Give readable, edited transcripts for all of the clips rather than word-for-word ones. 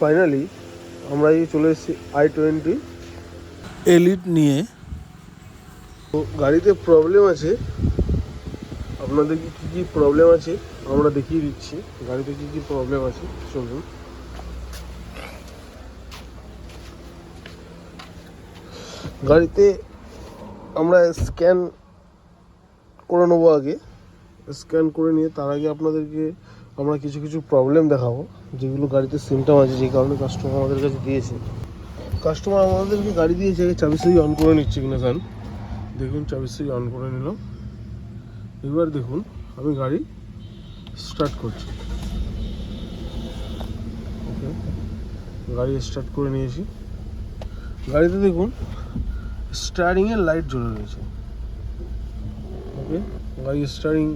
Finally আমরা এই চলে এসেছি i20 এলিট নিয়ে। তো গাড়িতে প্রবলেম আছে, আপনাদেরকে কী কী প্রবলেম আছে আমরা দেখিয়ে দিচ্ছি। গাড়িতে কী কী প্রবলেম আছে চলুন। গাড়িতে আমরা স্ক্যান করে নেবো, আগে স্ক্যান করে নিয়ে তার আগে আপনাদেরকে আমরা কিছু কিছু প্রবলেম দেখাবো, যেগুলো গাড়িতে সিমটম আছে, যে কারণে কাস্টমার আমাদের কাছে দিয়েছে। কাস্টমার আমাদেরকে গাড়ি দিয়েছে, আগে চাবি সুইচ অন করে নিচ্ছে কিনা স্যার। দেখুন চাবি সুইচ অন করে নিলাম। এবার দেখুন আমি গাড়ি স্টার্ট করছি। ওকে, গাড়ি স্টার্ট করে নিয়েছি। গাড়িতে দেখুন স্টারিংয়ের লাইট জ্বলে রয়েছে। ওকে, গাড়ি স্টারিং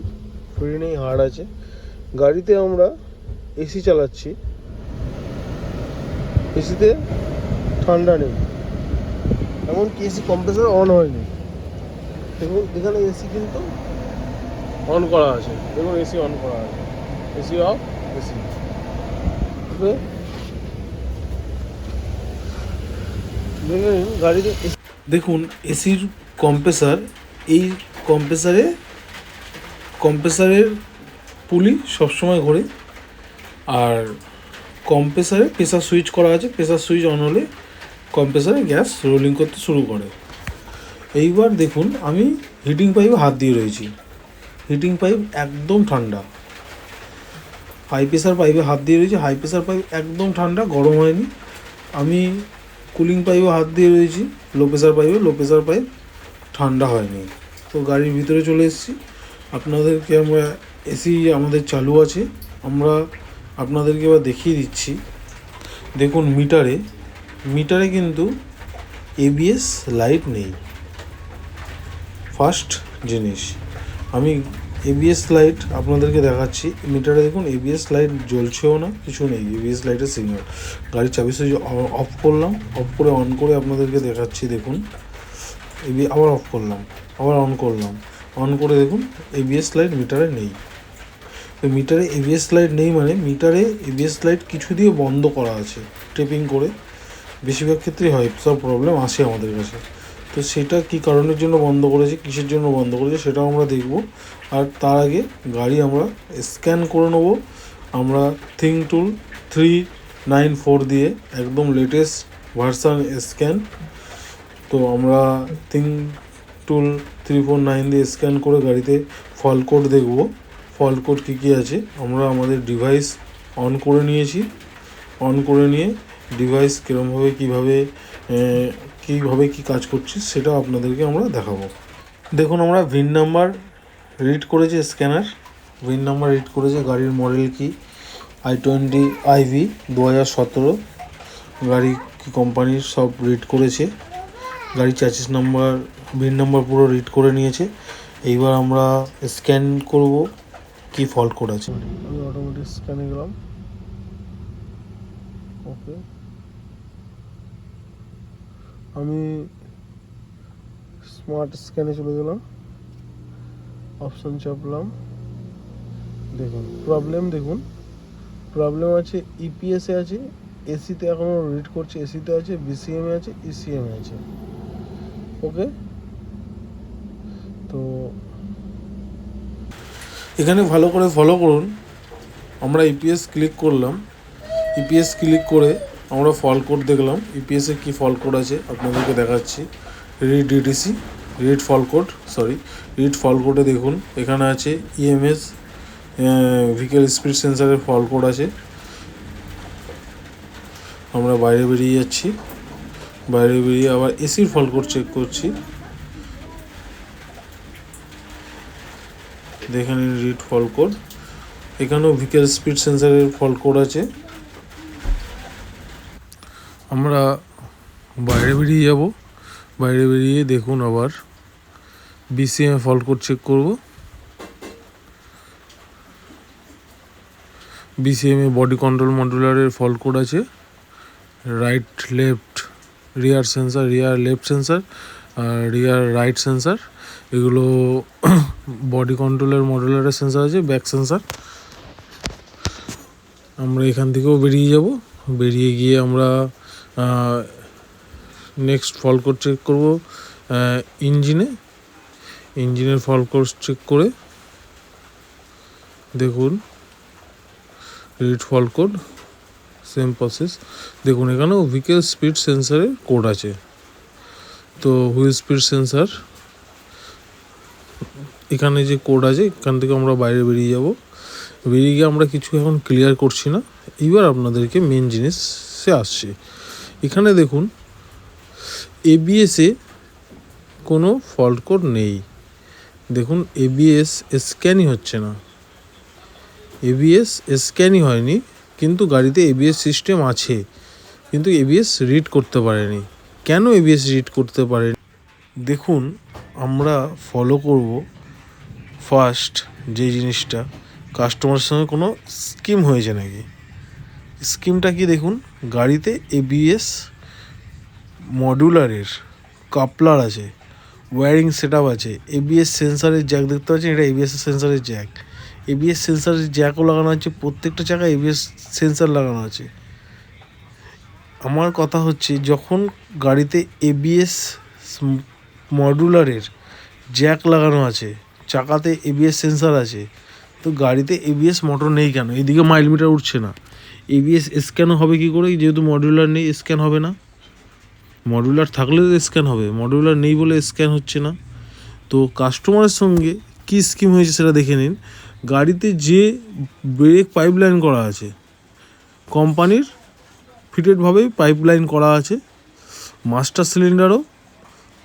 ফ্রি নেই, হার্ড আছে। গাড়িতে আমরা এসি চালাচ্ছি, এসিতে ঠান্ডা নেই, এমনকি এসি কম্প্রেসার অন হয়নি। দেখুন এখানে এসি কিন্তু অন করা আছে, দেখুন এসি অন করা আছে, এসি অফ, এসি। ওকে, দেখুন গাড়িতে দেখুন এসির কম্প্রেসার, এই কম্প্রেসারের পুলি সবসময় ঘোরে, আর কম্প্রেসারে প্রেসার সুইচ করা আছে, প্রেসার সুইচ অন হলে কম্প্রেসারে গ্যাস রোলিং করতে শুরু করে। এইবার দেখুন আমি হিটিং পাইপে হাত দিয়ে রয়েছি, হিটিং পাইপ একদম ঠান্ডা। হাই প্রেসার পাইপে হাত দিয়ে রয়েছি, হাই প্রেসার পাইপ একদম ঠান্ডা, গরম হয়নি। আমি কুলিং পাইপে হাত দিয়ে রয়েছি, লো প্রেসার পাইপ ঠান্ডা হয়নি। তো গাড়ির ভিতরে চলে এসেছি। আপনাদেরকে আমরা এসি আমাদের চালু আছে, আমরা আপনাদেরকে এবার দেখিয়ে দিচ্ছি। দেখুন মিটারে কিন্তু এবিএস লাইট নেই। ফার্স্ট জিনিস, আমি এবিএস লাইট আপনাদেরকে দেখাচ্ছি। মিটারে দেখুন এবিএস লাইট জ্বলছেও না, কিছু নেই, এবিএস লাইটের সিগন্যাল। গাড়ির চাবি সুইচ অফ করলাম, অফ করে অন করে আপনাদেরকে দেখাচ্ছি। দেখুন আবার অফ করলাম, আবার অন করে দেখুন এবিএস লাইট মিটারে নেই। তো মিটারে এবিএস লাইট নেই মানে মিটারে এবিএস লাইট কিছু দিয়ে বন্ধ করা আছে, ট্রিপিং করে। বেশিরভাগ ক্ষেত্রেই হয়, সব প্রবলেম আসে আমাদের কাছে। তো সেটা কী কারণের জন্য বন্ধ করেছে, কিসের জন্য বন্ধ করেছে, সেটাও আমরা দেখব। আর তার আগে গাড়ি আমরা স্ক্যান করে নেব। আমরা থিং টুল 394 দিয়ে, একদম লেটেস্ট ভার্সান স্ক্যান। তো আমরা থিং টুল 349 দিয়ে স্ক্যান করে গাড়িতে ফল্ট কোড দেখব। ফল্ট কোড কী কী আছে, আমরা আমাদের ডিভাইস অন করে নিয়েছি। অন করে নিয়ে ডিভাইস কীরকমভাবে কীভাবে কী কাজ করছে সেটাও আপনাদেরকে আমরা দেখাবো। দেখুন আমরা ভিন নাম্বার রিড করেছে, স্ক্যানার ভিন নাম্বার রিড করেছে। গাড়ির মডেল কি i20 IV 2017, গাড়ি কি কোম্পানির সব রিড করেছে। গাড়ির চ্যাসিস নাম্বার, ভিন নাম্বার পুরো রিড করে নিয়েছে। এইবার আমরা স্ক্যান করব কি ফল্ট কোড আছে। আমি অটোমেটিক স্ক্যানে গেলাম। ওকে, আমি স্মার্ট স্ক্যানে চলে গেলাম, অপশন চাপলাম। দেখুন প্রবলেম আছে, ইপিএসে আছে, এসিতে এখনও রিড করছে, এসিতে আছে, বিসিএমে আছে, ইসিএমে আছে। ওকে, তো এখানে ভালো করে ফলো করুন। আমরা ইপিএস ক্লিক করলাম, ইপিএস ক্লিক করে আমরা ফল্ট কোড দেখলাম। ইপিএসে কি ফল্ট কোড আছে আপনাদেরকে দেখাচ্ছি। রিড ডিটিসি, রিড ফল্ট কোডে দেখুন এখানে আছে ইএমএস, ভেহিক্যাল স্পিড সেন্সারের ফল্ট কোড আছে। আমরা বাইরে বেরিয়ে যাচ্ছি, বাইরে বেরিয়ে আবার এসির ফল্ট কোড চেক করছি। দেখেন রিড ফল্ট কোড, এখানেও ভেহিক্যাল স্পিড সেন্সারের ফল্ট কোড আছে। আমরা বাইরে বেরিয়ে যাব, বাইরে বেরিয়ে দেখুন আবার বিসিএম ফল্ট কোড চেক করব। বিসিএমে বডি কন্ট্রোল মডুলারের ফল্ট কোড আছে। রাইট লেফট রিয়ার সেন্সার, রিয়ার লেফট সেন্সার আর রিয়ার রাইট সেন্সার, এগুলো বডি কন্ট্রোলের মডুলারের সেন্সার আছে, ব্যাক সেন্সার। আমরা এখান থেকেও বেরিয়ে যাব, বেরিয়ে গিয়ে আমরা নেক্সট ফল কোড চেক করবো ইঞ্জিনের ফল কোড চেক করে দেখুন রিড ফল কোড, সেম প্রসেস। দেখুন এখানেও ভেহিকেল স্পিড সেন্সারের কোড আছে। তো হুইল স্পিড সেন্সার এখানে যে কোড আছে, এখান থেকে আমরা বাইরে বেরিয়ে যাব। বেরিয়ে গিয়ে আমরা কিছু এখন ক্লিয়ার করছি না, এইবার আপনাদেরকে মেন জিনিসে আসছি। এখানে দেখুন এবিএসে কোনো ফল্ট কোড নেই। দেখুন এবিএস স্ক্যানই হচ্ছে না, এবিএস স্ক্যানই হয়নি, কিন্তু গাড়িতে এবিএস সিস্টেম আছে, কিন্তু এবিএস রিড করতে পারেনি। কেন এবিএস রিড করতে পারেনি? দেখুন আমরা ফলো করব ফার্স্ট যে জিনিসটা, কাস্টমারের সঙ্গে কোনো স্কিম হয়েছে নাকি। স্কিমটা কি দেখুন, গাড়িতে এবিএস মডিউলারের কাপলার আছে, ওয়্যারিং সেট আপ আছে, এবিএস সেন্সারের জ্যাক দেখতে পাচ্ছেন, এটা এবিএস সেন্সারের জ্যাক। এবিএস সেন্সারের জ্যাকও লাগানো আছে, প্রত্যেকটা জায়গায় এবিএস সেন্সার লাগানো আছে। আমার কথা হচ্ছে যখন গাড়িতে এবিএস মডিউলারের জ্যাক লাগানো আছে, চাকাতে এবিএস সেন্সার আছে, তো গাড়িতে এবিএস মোটর নেই কেন? এইদিকে মাইল মিটার উঠছে না, এবিএস স্ক্যান হবে কী করে? যেহেতু মডিউলার নেই, স্ক্যান হবে না। মডিউলার থাকলে তো স্ক্যান হবে, মডিউলার নেই বলে স্ক্যান হচ্ছে না। তো কাস্টমারের সঙ্গে কী স্কিম হয়েছে সেটা দেখে নিন। গাড়িতে যে ব্রেক পাইপলাইন করা আছে, কোম্পানির ফিটেডভাবেই পাইপলাইন করা আছে, মাস্টার সিলিন্ডারও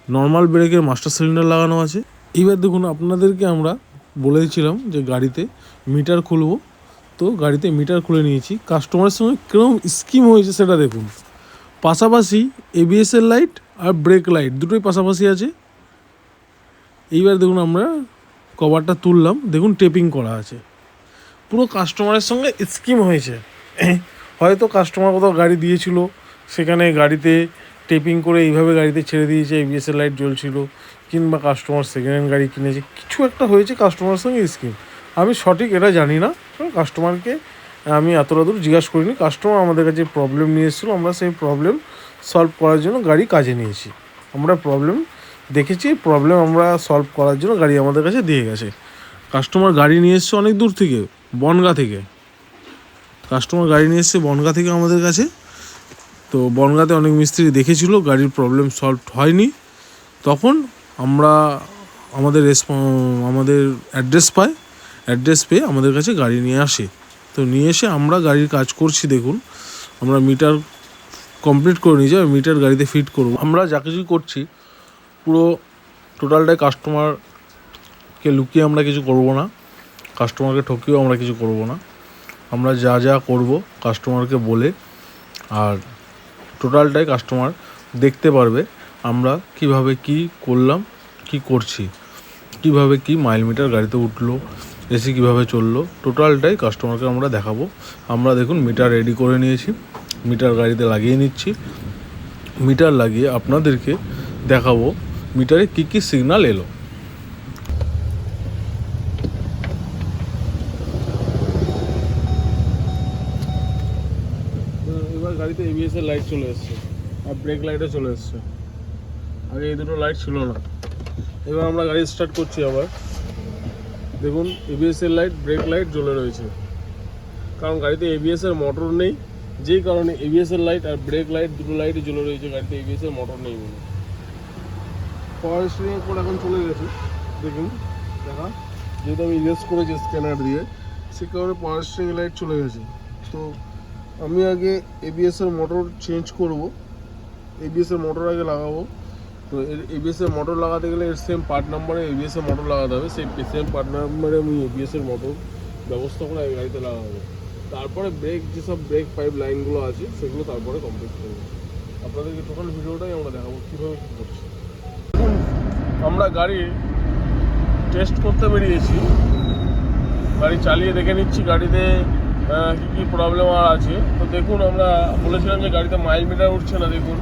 নর্মাল ব্রেকের মাস্টার সিলিন্ডার লাগানো আছে। এইবার দেখুন আপনাদেরকে আমরা বলেছিলাম যে গাড়িতে মিটার খুলবো, তো গাড়িতে মিটার খুলে নিয়েছি। কাস্টমারের সঙ্গে কীরকম স্কিম হয়েছে সেটা দেখুন। পাশাপাশি এবিএসের লাইট আর ব্রেক লাইট দুটোই পাশাপাশি আছে। এইবার দেখুন আমরা কভারটা তুললাম, দেখুন টেপিং করা আছে। পুরো কাস্টমারের সঙ্গে স্কিম হয়েছে। হয়তো কাস্টমার কোথাও গাড়ি দিয়েছিল, সেখানে গাড়িতে টেপিং করে এইভাবে গাড়িতে ছেড়ে দিয়েছে, এবিএসের লাইট জ্বলছিল, কিংবা কাস্টমার সেকেন্ড হ্যান্ড গাড়ি কিনেছে, কিছু একটা হয়েছে কাস্টমারের সঙ্গে স্কিম। আমি সঠিক এটা জানি না, কাস্টমারকে আমি এতটা দূর জিজ্ঞাসা করিনি। কাস্টমার আমাদের কাছে প্রবলেম নিয়ে এসেছিলো, আমরা সেই প্রবলেম সলভ করার জন্য গাড়ি কাজে নিয়েছি। আমরা প্রবলেম দেখেছি, প্রবলেম আমরা সলভ করার জন্য গাড়ি আমাদের কাছে দিয়ে গেছে। কাস্টমার গাড়ি নিয়ে এসছে অনেক দূর থেকে, বনগাঁ থেকে। কাস্টমার গাড়ি নিয়ে এসছে বনগাঁ থেকে আমাদের কাছে। তো বনগাঁতে অনেক মিস্ত্রি দেখেছিল, গাড়ির প্রবলেম সলভ হয়নি। তখন আমরা আমাদের অ্যাড্রেস পেয়ে আমাদের কাছে গাড়ি নিয়ে আসে। তো নিয়ে এসে আমরা গাড়ির কাজ করছি। দেখুন আমরা মিটার কমপ্লিট করে নিয়ে যাই, মিটার গাড়িতে ফিট করব। আমরা যা কিছু করছি পুরো টোটালটাই কাস্টমারকে লুকিয়ে আমরা কিছু করব না, কাস্টমারকে ঠকিয়েও আমরা কিছু করব না। আমরা যা যা করব কাস্টমারকে বলে, আর টোটালটাই কাস্টমার দেখতে পারবে আমরা কিভাবে কি করলাম, কি করছি, কিভাবে কি মাইল মিটার গাড়িতে উঠলো, এসি কিভাবে চললো, টোটালটাই কাস্টমারকে আমরা দেখাবো। আমরা দেখুন মিটার রেডি করে নিয়েছি, মিটার গাড়িতে লাগিয়ে নিচ্ছি। মিটার লাগিয়ে আপনাদেরকে দেখাবো মিটারে কী কী সিগন্যাল এলো। এবার গাড়িতে এবিএসের লাইট চলে এসছে আর ব্রেক লাইটও চলে এসছে। আগে এই দুটো লাইট ছিল না। এবার আমরা গাড়ি স্টার্ট করছি আবার। দেখুন এবিএসের লাইট, ব্রেক লাইট জ্বলে রয়েছে, কারণ গাড়িতে এবিএসের মোটর নেই, যেই কারণে এবিএসের লাইট আর ব্রেক লাইট দুটো লাইটই জ্বলে রয়েছে। গাড়িতে এবিএসের মোটর নেই বলে। পাওয়ার স্টিয়ারিং কোড এখন চলে গেছে, দেখুন দেখা, যেহেতু আমি ইরেজ করেছি স্ক্যানার দিয়ে, সে কারণে পাওয়ার স্টিয়ারিং লাইট চলে গেছে। তো আমি আগে এবিএসের মোটর চেঞ্জ করব, এবিএসের মোটর আগে লাগাবো। তো এবিএসের মোটর লাগাতে গেলে এর সেম পার্ট নাম্বারে এবিএসের মোটর লাগাতে হবে, সেই সেম পার্ট নাম্বারে আমি এবিএসের মোটর ব্যবস্থা করে গাড়িতে লাগাবো। তারপরে যেসব ব্রেক পাইপ লাইনগুলো আছে সেগুলো তারপরে কমপ্লিট করবো। আপনাদেরকে টোটাল ভিডিওটাই আমরা দেখাবো কীভাবে কী করছি। আমরা গাড়ি টেস্ট করতে বেরিয়েছি, গাড়ি চালিয়ে দেখে নিচ্ছি গাড়িতে কী কী প্রবলেম আর আছে। তো দেখুন আমরা বলেছিলাম যে গাড়িতে মাইল মিটার উঠছে না। দেখুন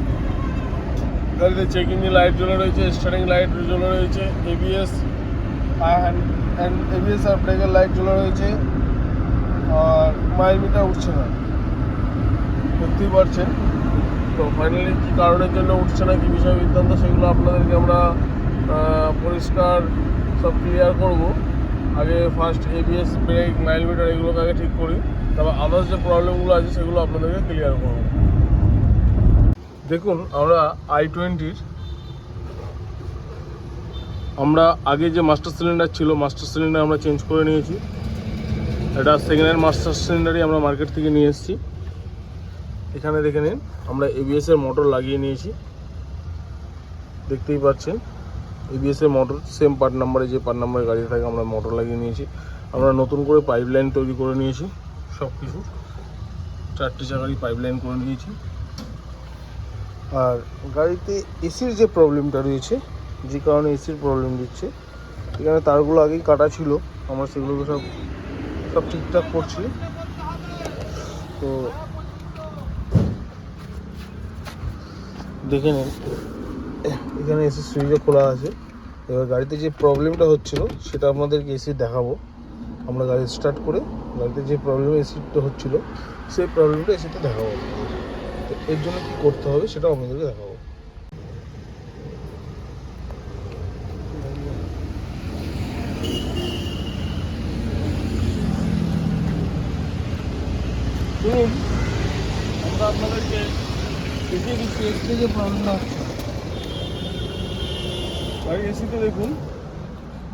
গাড়িতে চেক ইঞ্জিন লাইট জ্বলে রয়েছে, স্টার্টিং লাইট জ্বলে রয়েছে, এবিএস আর ব্রেকের লাইট জ্বলে রয়েছে, আর মাইল মিটার উঠছে না। দেখতেই পাচ্ছেন। তো ফাইনালি কী কারণের জন্য উঠছে না, কী বিষয় বৃত্তান্ত, সেগুলো আপনাদেরকে আমরা পরিষ্কার সব ক্লিয়ার করব। আগে first ABS, brake, mile meter এগুলোকে আগে ঠিক করি, তারপর আদার্স যে প্রবলেমগুলো আছে সেগুলো আপনাদেরকে ক্লিয়ার করব। দেখুন, আমরা i20-র আমরা আগে যে মাস্টার সিলিন্ডার ছিল, মাস্টার সিলিন্ডার আমরা চেঞ্জ করে নিয়েছি। এটা সেকেন্ড হ্যান্ড মাস্টার সিলিন্ডারই আমরা মার্কেট থেকে নিয়ে এসেছি। এখানে দেখে নিন, আমরা ABS-এর মোটর লাগিয়ে নিয়েছি, দেখতেই পাচ্ছেন। ABS-এর মোটর সেম পার্ট নাম্বারে, যে পার্ট নাম্বারে গাড়ি থাকে আমরা মোটর লাগিয়ে নিয়েছি। আমরা নতুন করে পাইপ লাইন তৈরি করে নিয়েছি, সব কিছু 4টি চাকারই পাইপ লাইন করে নিয়েছি। আর গাড়িতে এসির যে প্রবলেমটা রয়েছে, যে কারণে এসির প্রবলেম দিচ্ছে, এখানে তারগুলো আগেই কাটা ছিল, আমরা সেগুলোকে সব ঠিকঠাক করছি। তো দেখে নিন, এখানে এসির সুইচও খোলা আছে। এবার গাড়িতে যে প্রবলেমটা হচ্ছিল সেটা আপনাদেরকে এসি দেখাবো। আমরা গাড়ি স্টার্ট করে গাড়িতে যে প্রবলেম এসিটা হচ্ছিল সেই প্রবলেমটা এসিতে দেখাবো। তো এর জন্য কী করতে হবে সেটাও আপনাদেরকে দেখাবো। শুনুন, আমরা আপনাদেরকে দেখিয়ে দিচ্ছি এসিতে যে প্রবলেমটা হচ্ছে। গাড়ি এসিতে দেখুন,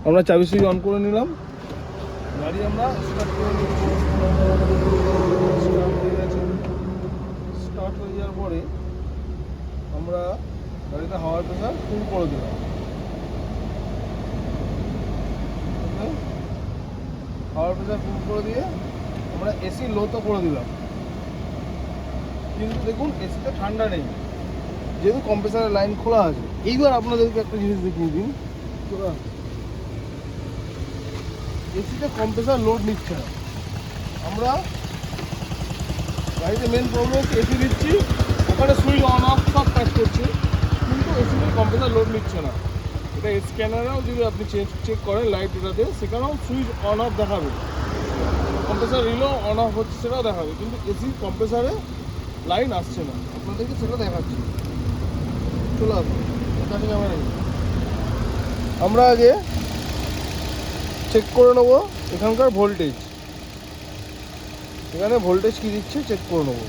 আমরা চাবি সুইচ অন করে নিলাম, গাড়ি আমরা স্টার্ট করে নিচ্ছি। স্টার্ট হয়ে গেছে। স্টার্ট হয়ে যাওয়ার পরে আমরা গাড়িতে হাওয়ার প্রেসার ফুল করে দিলাম। হাওয়ার প্রেসার ফুল করে দিয়ে আমরা এসি লোতে করে দিলাম। কিন্তু দেখুন, এসিটা ঠান্ডা নেই, যেহেতু কম্প্রেসারের লাইন খোলা আছে। এইবার আপনাদেরকে একটা জিনিস দেখিয়ে দিন, এসিতে কম্প্রেসার লোড নিচ্ছে না। আমরা গাড়িতে মেন প্রবলেম হচ্ছে এসি দিচ্ছি, ওখানে সুইচ অন অফ সব কাজ করছে, কিন্তু এসিতে কম্প্রেসার লোড নিচ্ছে না। এটা স্ক্যানারেও যদি আপনি চেক করেন লাইট এটাতে, সেখানেও সুইচ অন অফ দেখাবে, কম্প্রেসার রিলো অন অফ হচ্ছে সেটাও দেখাবে, কিন্তু এসি কম্প্রেসারে লাইন আসছে না। আপনাদেরকে সেটা দেখাচ্ছি, চলে আসুন এখানে ক্যামেরা। আমরা আগে চেক করে নেবো এখানকার ভোল্টেজ, এখানে ভোল্টেজ কী দিচ্ছে চেক করে নেবো।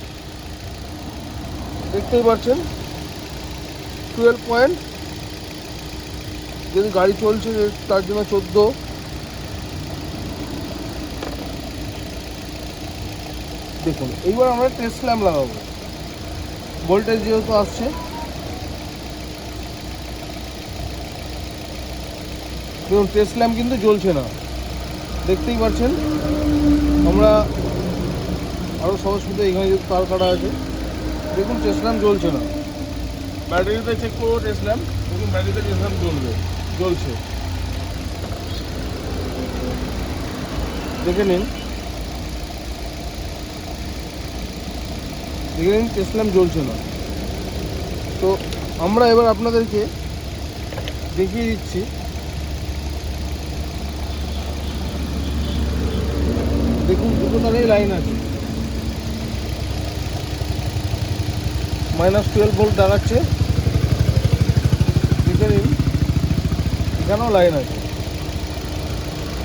দেখতেই পাচ্ছেন 12 পয়েন্ট, যদি গাড়ি চলছে তার জন্য 14। দেখুন, এইবার আমরা টেস্ট ল্যাম্প লাগাবো, ভোল্টেজ যেহেতু আসছে। দেখুন, টেস্ট ল্যাম্প কিন্তু জ্বলছে না, দেখতেই পাচ্ছেন। আমরা আরও সহজ মতো এখানে যদি তার কাটা আছে, দেখুন টেস্ট ল্যাম্প জ্বলছে না। ব্যাটারিতে চেক করবো টেস্ট ল্যাম্প, দেখুন ব্যাটারিতে টেস্ট ল্যাম্প জ্বলছে। দেখে নিন টেস্ট ল্যাম্প জ্বলছে না। তো আমরা এবার আপনাদেরকে দেখিয়ে দিচ্ছি, দেখুন দুটো তারেই লাইন আছে, -12 ভোল্ট দেখাচ্ছে। দেখে নিন, এখানেও লাইন আছে,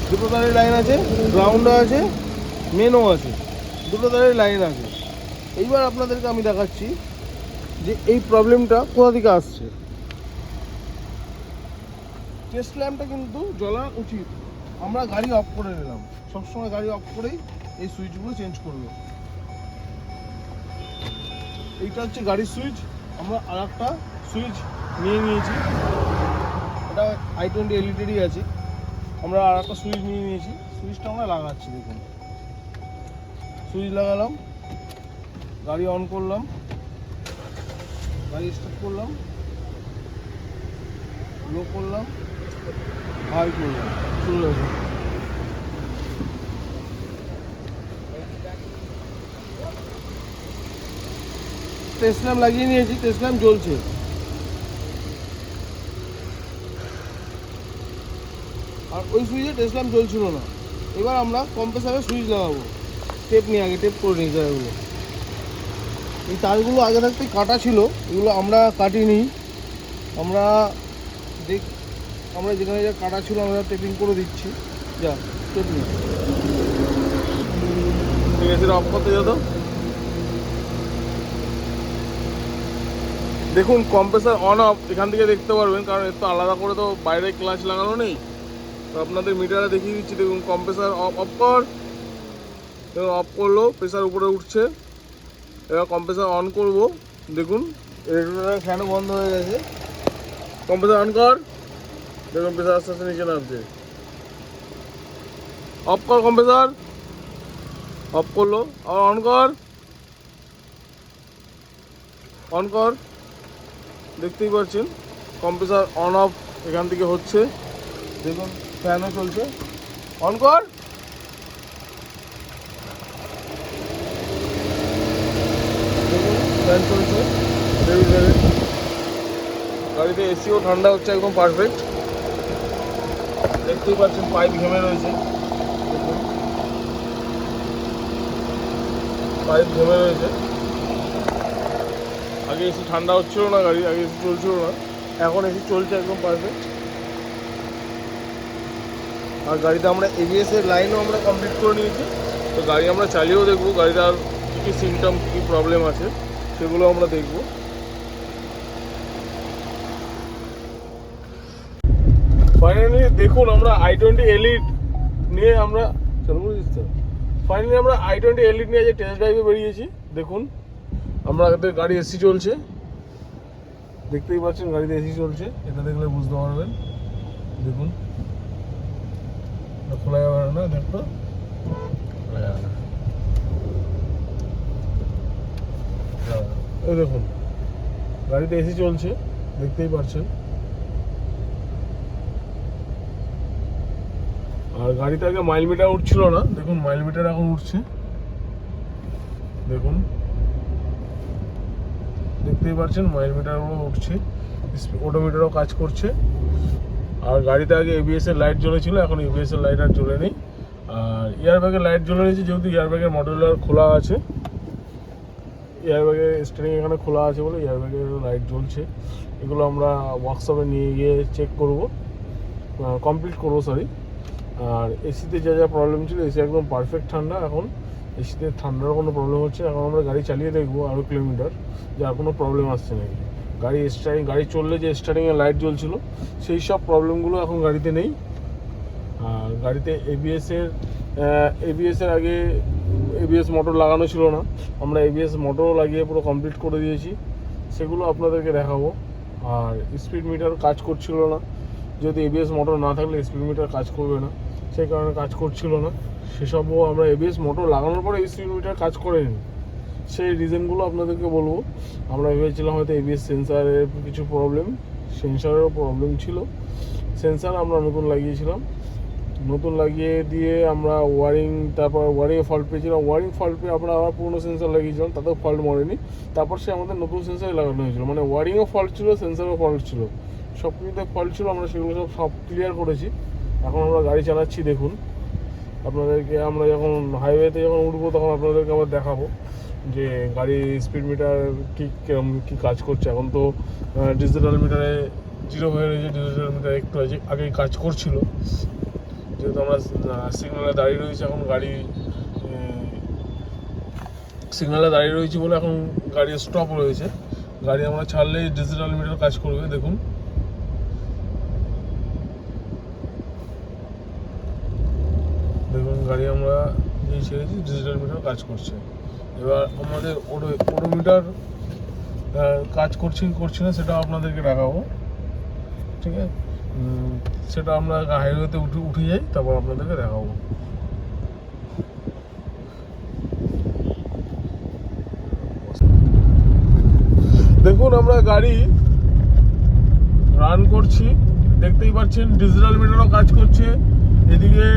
দুটো তারের লাইন আছে, গ্রাউন্ডও আছে, মেনও আছে, দুটো তারের লাইন আছে। এইবার আপনাদেরকে আমি দেখাচ্ছি যে এই প্রবলেমটা কোথা থেকে আসছে। টেস্ট ল্যাম্পটা কিন্তু জ্বলা উচিত। আমরা গাড়ি অফ করে নিলাম, সবসময় গাড়ি অফ করেই এই সুইচগুলো চেঞ্জ করবে। এইটা হচ্ছে গাড়ির সুইচ। আমরা আর একটা সুইচ নিয়ে নিয়েছি, এটা i20 LED আছে। আমরা আর একটা সুইচ নিয়ে নিয়েছি, সুইচটা আমরা লাগাচ্ছি। দেখুন, সুইচ লাগালাম, গাড়ি অন করলাম, গাড়ি স্টার্ট করলাম, লো করলাম, হাই করলাম, চলে যাবে। টেস্ট ল্যাম্প লাগিয়ে নিয়েছি, টেস্ট ল্যাম্প জ্বলছে। আর ওই সুইচে টেস্ট ল্যাম্প জ্বলছিল না। এবার আমরা কম্প্রেসারে সুইচ লাগাবো। টেপ নিয়ে আগে টেপ করে নিই জায়গাগুলো। এই তারগুলো আগে থাকতেই কাটা ছিল, এগুলো আমরা কাটিনি। আমরা আমরা যেখানে যা কাটা ছিল আমরা টেপিং করে দিচ্ছি। যা টেপিং ঠিক আছে, অফ করতে যেত। দেখুন কম্প্রেসার অন অফ এখান থেকে দেখতে পারবেন, কারণ এর তো আলাদা করে তো বাইরে ক্লাচ লাগানো নেই। তো আপনাদের মিটারে দেখিয়ে দিচ্ছি। দেখুন কম্প্রেসার অফ কর, অফ করলো, প্রেসার উপরে উঠছে। এবার কম্প্রেসার অন করব, দেখুন রেগুলেটর ফ্যানও বন্ধ হয়ে গেছে। কম্প্রেসার অন কর, দেখুন প্রেসার আস্তে আস্তে নিচে নামছে। অফ কর কম্প্রেসার, অফ করলো, আর অন কর, অন কর। দেখতেই পাচ্ছেন কম্প্রেসার অন অফ এখান থেকে হচ্ছে। দেখুন ফ্যানও চলছে, অন কর। দেখুন ফ্যান চলছে, গাড়িতে এসিও ঠান্ডা হচ্ছে একদম পারফেক্ট। দেখতেই পাচ্ছেন পাইপ ঘেমে রয়েছে, দেখুন পাইপ ঘেমে রয়েছে। আগে এসি ঠান্ডা হচ্ছিল না গাড়ি, আগে এসি চলছিল না, এখন এসি চলছে একদম পারফেক্ট। আর গাড়িতে আমরা এবিএস এর লাইনও আমরা কমপ্লিট করে নিয়েছি। তো গাড়ি আমরা চালিয়েও দেখবো গাড়িটার কী কী সিমটম, কী কী প্রবলেম আছে সেগুলো আমরা দেখবো। ফাইনালি দেখুন আমরা i20 এলিট নিয়ে আমরা ফাইনালি আমরা i20 এলিট নিয়ে যে টেস্ট ড্রাইভে বেরিয়েছি। দেখুন আমাদের গাড়ি এসি চলছে, দেখতেই পাচ্ছেন গাড়িতে এসি চলছে, এটা দেখলে বুঝতে পারবেন। দেখুন খোলা যাবে না, দেখো খোলা যাবে না, এই দেখুন গাড়িতে এসি চলছে, দেখতেই পাচ্ছেন। আর গাড়িতে আগে মাইল মিটার উঠছিল না, দেখুন মাইল মিটার এখন উঠছে। দেখুন দেখতেই পাচ্ছেন মাইল মিটারও উঠছে, ওডোমিটারও কাজ করছে। আর গাড়িতে আগে এবিএস এর লাইট জ্বলেছিল, এখন এবিএস এর লাইট আর জ্বলে নেই। আর এয়ারব্যাগের লাইট জ্বলে নিয়েছে, যেহেতু এয়ারব্যাগের মডেলার খোলা আছে, এয়ারব্যাগের স্টিয়ারিং এখানে খোলা আছে বলে এয়ারব্যাগের লাইট জ্বলছে। এগুলো আমরা ওয়ার্কশপে নিয়ে গিয়ে চেক করব, কমপ্লিট করবো সরি। আর এসিতে যা যা প্রবলেম ছিল, এসি একদম পারফেক্ট ঠান্ডা, এখন এসিতে ঠান্ডার কোনো প্রবলেম হচ্ছে। এখন আমরা গাড়ি চালিয়ে দেখবো আরও কিলোমিটার যে আর কোনো প্রবলেম আসছে নাকি। গাড়ি চললে যে স্টার্টিংয়ে লাইট জ্বলছিল সেই সব প্রবলেমগুলো এখন গাড়িতে নেই। আর গাড়িতে এবিএসের আগে এবিএস মোটর লাগানো ছিল না, আমরা এবিএস মোটরও লাগিয়ে পুরো কমপ্লিট করে দিয়েছি, সেগুলো আপনাদেরকে দেখাবো। আর স্পিড মিটার কাজ করছিল না, যদি এবিএস মোটর না থাকলে স্পিড মিটার কাজ করবে না, সেই কারণে কাজ করছিল না। সেসবও আমরা এবিএস মোটর লাগানোর পরে স্পিড মিটার কাজ করে নিই, সেই রিজনগুলো আপনাদেরকে বলবো। আমরা ভেবেছিলাম হয়তো এবিএস সেন্সারের কিছু প্রবলেম, সেন্সারেরও প্রবলেম ছিল। সেন্সার আমরা নতুন লাগিয়েছিলাম, নতুন লাগিয়ে দিয়ে আমরা তারপর ওয়ারিংয়ে ফল্ট পেয়েছিলাম। ওয়ারিং ফল্ট পেয়ে আমরা আবার পুরোনো সেন্সার লাগিয়েছিলাম, তাতেও ফল্ট মরেনি। তারপর সে আমাদের নতুন সেন্সারই লাগানো হয়েছিল, মানে ওয়ারিংও ফল্ট ছিল, সেন্সারও ফল্ট ছিল, সব কিছুতে ফল্ট ছিল। আমরা সেগুলো সব ক্লিয়ার করেছি। এখন আমরা গাড়ি চালাচ্ছি, দেখুন আপনাদেরকে আমরা যখন হাইওয়েতে যখন উঠবো তখন আপনাদেরকে আবার দেখাবো যে গাড়ির স্পিড মিটার কী কাজ করছে। এখন তো ডিজিটাল মিটারে জিরো হয়ে রয়েছে, ডিজিটাল মিটার একটু আগেই কাজ করছিল। যেহেতু আমরা সিগনালে দাঁড়িয়ে রয়েছি, এখন গাড়ি সিগনালে দাঁড়িয়ে রয়েছি বলে এখন গাড়ি স্টপ রয়েছে। গাড়ি আমরা ছাড়লেই ডিজিটাল মিটার কাজ করবে। দেখুন গাড়ি আমরা এই ছেড়েছি, ডিজিটাল মিটার কাজ করছে। এবার আমাদের ওডোমিটার কাজ করছি না সেটা আপনাদেরকে দেখাবো, ঠিক আছে? সেটা আমরা হাইওয়েতে উঠে যাই, তারপর আপনাদেরকে দেখাবো। দেখুন আমরা গাড়ি রান করছি, দেখতেই পাচ্ছেন ডিজিটাল মিটারও কাজ করছে, এদিকে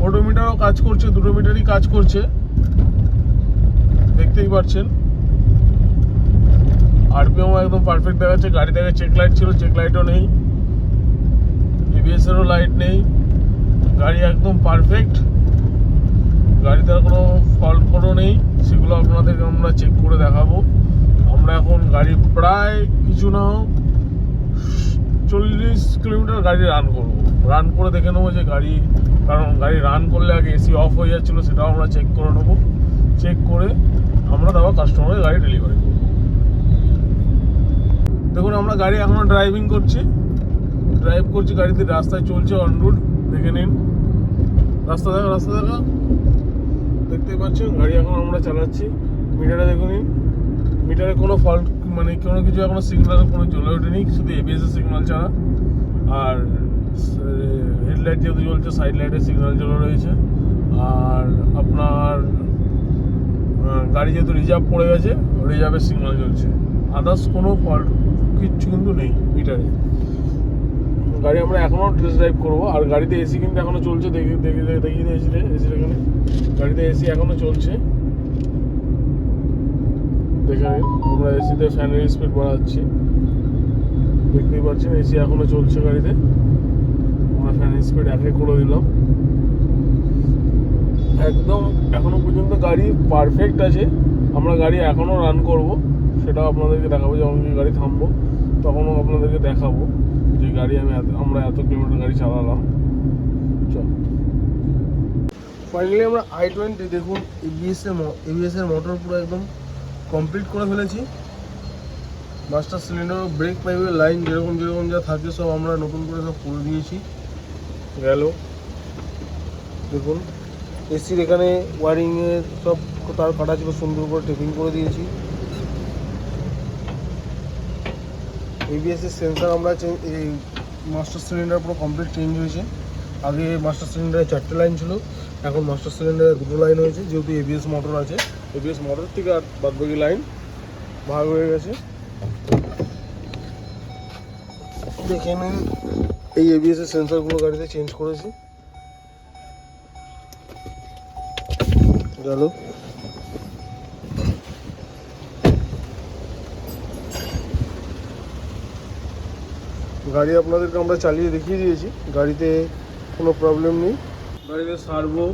ওডোমিটারও কাজ করছে, দুটো মিটারই কাজ করছে, দেখতেই পাচ্ছেন। আরপিএমও একদম পারফেক্ট দেখাচ্ছে। গাড়ি থেকে চেক লাইট ছিল, চেক লাইটও নেই, এবিএস এরও লাইট নেই, গাড়ি একদম পারফেক্ট। গাড়িতে আর কোনো ফল্ট কোনো নেই, সেগুলো আপনাদেরকে আমরা চেক করে দেখাবো। আমরা এখন গাড়ি প্রায় কিছু না 40 কিলোমিটার গাড়ি রান করবো, রান করে দেখে নেবো যে গাড়ি, কারণ গাড়ি রান করলে আগে এসি অফ হয়ে যাচ্ছিলো, সেটাও আমরা চেক করে নেবো। চেক করে আমরা তারপর কাস্টমারের গাড়ি ডেলিভারি করবো। দেখুন আমরা গাড়ি এখনও ড্রাইভ করছি, গাড়িতে রাস্তায় চলছে অন রোড, দেখে নিন। রাস্তা দেখা দেখতেই পাচ্ছেন, গাড়ি এখন আমরা চালাচ্ছি। মিটারে দেখে নিন, মিটারে কোনো ফল্ট মানে কোনো কিছু এখনো সিগন্যাল কোনো জ্বলে ওঠেনি, শুধু এবিএস এর সিগন্যাল ছাড়া। আর হেডলাইট যেহেতু জ্বলছে, সাইড লাইটের সিগন্যাল জ্বলে রয়েছে। আর আপনার গাড়ি যেহেতু রিজার্ভ পড়ে গেছে, রিজার্ভের সিগন্যাল জ্বলছে। আদার্স কোনো ফল্ট কিচ্ছু কিন্তু নেই মিটারে। গাড়ি আমরা এখনও টেস্ট ড্রাইভ করবো। আর গাড়িতে এসি কিন্তু এখনও চলছে, দেখিয়ে দিয়েছিলে এসির এখানে, গাড়িতে এসি এখনও চলছে, দেখে নিন। আমরা এসিতে ফ্যানের স্পিড বাড়াচ্ছি, দেখতেই পাচ্ছেন এসি এখনও চলছে গাড়িতে। আমরা ফ্যানের স্পিড 1 করে দিলাম। একদম এখনো পর্যন্ত গাড়ি পারফেক্ট আছে। আমরা গাড়ি এখনও রান করব, সেটাও আপনাদেরকে দেখাবো। যখন গাড়ি থামবো তখনও আপনাদেরকে দেখাবো যে গাড়ি আমরা এত কিলোমিটার গাড়ি চালালাম। চল, ফাইনালি আমরা i20 দেখুন এবিএস এর মোটর পুরো একদম কমপ্লিট করে ফেলেছি। মাস্টার সিলিন্ডার, ব্রেক পাইপের লাইন যেরকম যা থাকে সব আমরা নতুন করে সব করে দিয়েছি। গেল দেখুন, এসির এখানে ওয়ারিংয়ের সব তার কাটা ছিল, সুন্দর করে টেপিং করে দিয়েছি। এবিএসের সেন্সার আমরা এই মাস্টার সিলিন্ডার পুরো কমপ্লিট চেঞ্জ হয়েছে। আগে মাস্টার সিলিন্ডারে 4টে লাইন ছিল, এখন মাস্টার সিলিন্ডারে 2টো লাইন হয়েছে, যেহেতু এবিএস মোটর আছে। এবিএস মোটর থেকে আর বাদবাকি লাইন ভাগ হয়ে গেছে। দেখে নিন, এই এবিএসের সেন্সারগুলো গাড়িতে চেঞ্জ করেছি। গেল, গাড়ি আপনাদেরকে আমরা চালিয়ে দেখিয়ে দিয়েছি, গাড়িতে কোনো প্রবলেম নেই। গাড়িতে servo,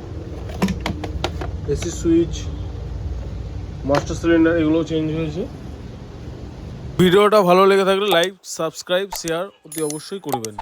AC switch, master cylinder এগুলোও চেঞ্জ হয়েছে। ভিডিওটা ভালো লেগে থাকলে লাইক, সাবস্ক্রাইব, শেয়ার অতি অবশ্যই করবেন।